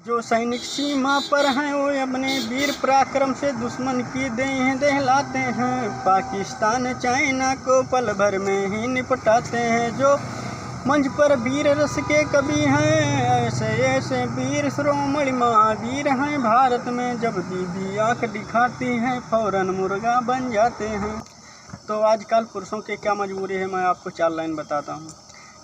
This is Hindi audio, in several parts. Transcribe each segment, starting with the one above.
जो सैनिक सीमा पर हैं वो अपने वीर पराक्रम से दुश्मन की देह दहलाते हैं। पाकिस्तान चाइना को पल भर में ही निपटाते हैं। जो मंच पर वीर रस के कवि हैं, ऐसे ऐसे वीर शिरोमणि महावीर हैं भारत में। जब बीबी आँख दिखाती हैं फौरन मुर्गा बन जाते हैं। तो आजकल पुरुषों की क्या मजबूरी है, मैं आपको 4 लाइन बताता हूँ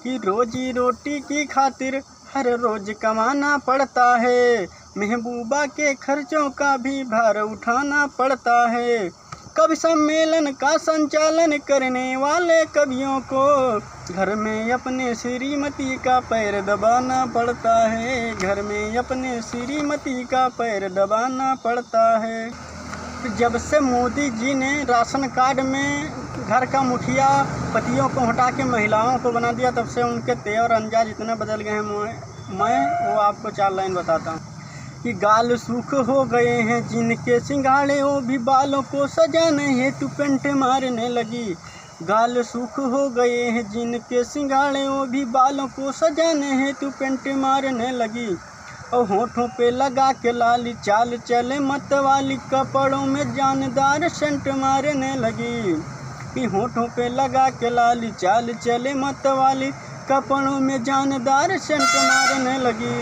कि रोजी रोटी की खातिर हर रोज कमाना पड़ता है। महबूबा के खर्चों का भी भार उठाना पड़ता है। कवि सम्मेलन का संचालन करने वाले कवियों को घर में अपने श्रीमती का पैर दबाना पड़ता है। घर में अपने श्रीमती का पैर दबाना पड़ता है। जब से मोदी जी ने राशन कार्ड में घर का मुखिया पतियों को हटा के महिलाओं को बना दिया, तब से उनके तेवर अंदाज इतने बदल गए हैं। मैं वो आपको 4 लाइन बताता हूँ कि गाल सूख हो गए हैं जिनके सिंगाड़े, वो भी बालों को सजाने हेतु पेंट मारने लगी। गाल सूख हो गए हैं जिनके सिंगाड़े, वो भी बालों को सजाने हेतु पेंट मारने लगी। और होठों पे लगा के लाली चाल चले मत वाली, कपड़ों में जानदार सेंट मारने लगी। कि होठों पे लगा के लाली चाल चले मत वाली, कपड़ों में जानदार सेंट मारने लगी।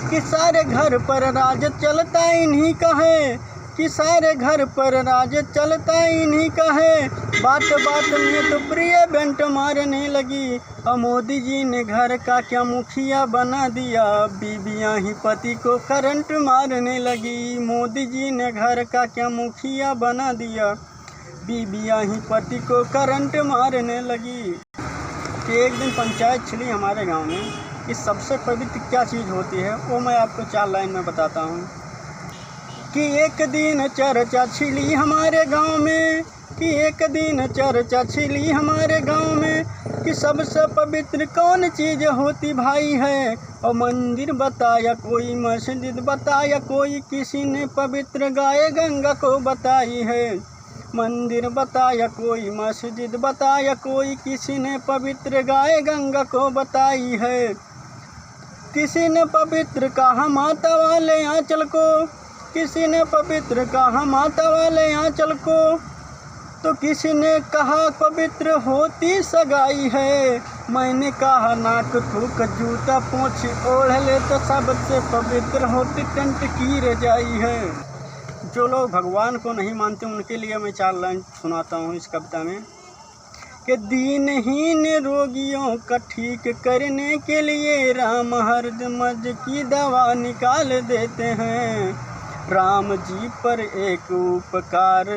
कि सारे घर पर राज चलता इन्हीं का है, कि सारे घर पर राज चलता इन्हीं का है। बात बात में तो प्रिय बेंट मारने लगी। और मोदी जी ने घर का क्या मुखिया बना दिया, बीबियाँ ही पति को करंट मारने लगी। मोदी जी ने घर का क्या मुखिया बना दिया, बीबियाँ ही पति को करंट मारने लगी। कि एक दिन पंचायत छिड़ी हमारे गांव में कि सबसे पवित्र क्या चीज़ होती है, वो मैं आपको 4 लाइन में बताता हूँ। कि एक दिन चर्चा छिड़ी हमारे गांव में, कि एक दिन चर्चा छिड़ी हमारे गांव में, कि सबसे पवित्र कौन चीज़ होती भाई है। और मंदिर बताया कोई, मस्जिद बताया कोई, किसी ने पवित्र गाय गंगा को बताई है। मंदिर बताया कोई, मस्जिद बताया कोई, किसी ने पवित्र गाय गंगा को बताई है। किसी ने पवित्र कहा माता वाले आंचल को, किसी ने पवित्र कहा माता वाले आंचल को, तो किसी ने कहा पवित्र होती सगाई है। मैंने कहा नाक थूक जूता पोंछ ओढ़ ले, तो सबसे पवित्र होती कंठ की रजाई है। जो लोग भगवान को नहीं मानते उनके लिए मैं 4 लाइन सुनाता हूँ इस कविता में। कि दीनहीन रोगियों का ठीक करने के लिए राम हर मर्ज की दवा निकाल देते हैं। राम जी पर एक उपकार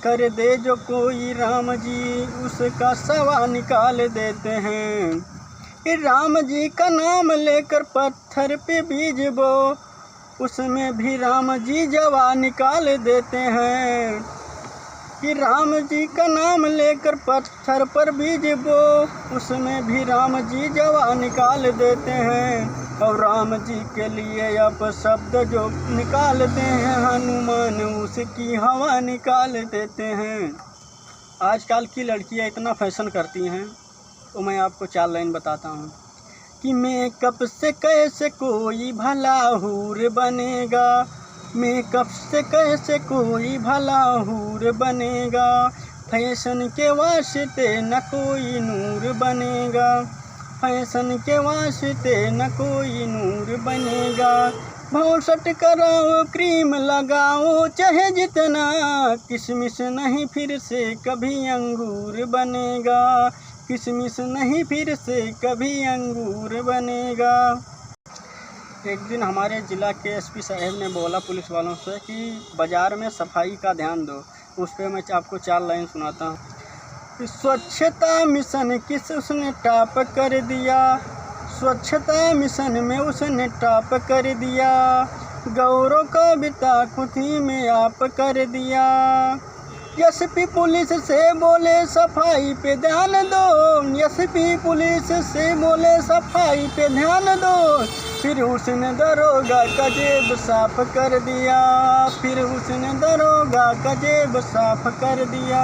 कर दे जो कोई, राम जी उसका सवा निकाल देते हैं। कि राम जी का नाम लेकर पत्थर पे बीज बो, उसमें भी राम जी जवा निकाल देते हैं। कि राम जी का नाम लेकर पत्थर पर बीज बो, उसमें भी राम जी जवा निकाल देते हैं। और राम जी के लिए अब शब्द जो निकालते हैं, हनुमान उसकी हवा निकाल देते हैं। आजकल की लड़कियां इतना फैशन करती हैं, तो मैं आपको 4 लाइन बताता हूँ। कि मेकअप से कैसे कोई भला हूर बनेगा, मेकअप से कैसे कोई भला हूर बनेगा। फैशन के वास्ते न कोई नूर बनेगा, फैशन के वास्ते न कोई नूर बनेगा। भौंसट कराओ क्रीम लगाओ चाहे जितना, किशमिश नहीं फिर से कभी अंगूर बनेगा, किशमिश नहीं फिर से कभी अंगूर बनेगा। एक दिन हमारे ज़िला के एसपी साहब ने बोला पुलिस वालों से कि बाज़ार में सफाई का ध्यान दो। उस पर मैं आपको 4 लाइन सुनाता हूँ। स्वच्छता मिशन किस उसने टॉप कर दिया, स्वच्छता मिशन में उसने टॉप कर दिया। गौरव कविता खुद ही में आप कर दिया। एसपी पुलिस से बोले सफाई पे ध्यान दो, एसपी पुलिस से बोले सफाई पे ध्यान दो। फिर उसने दरोगा का जेब साफ कर दिया, फिर उसने दरोगा का जेब साफ कर दिया।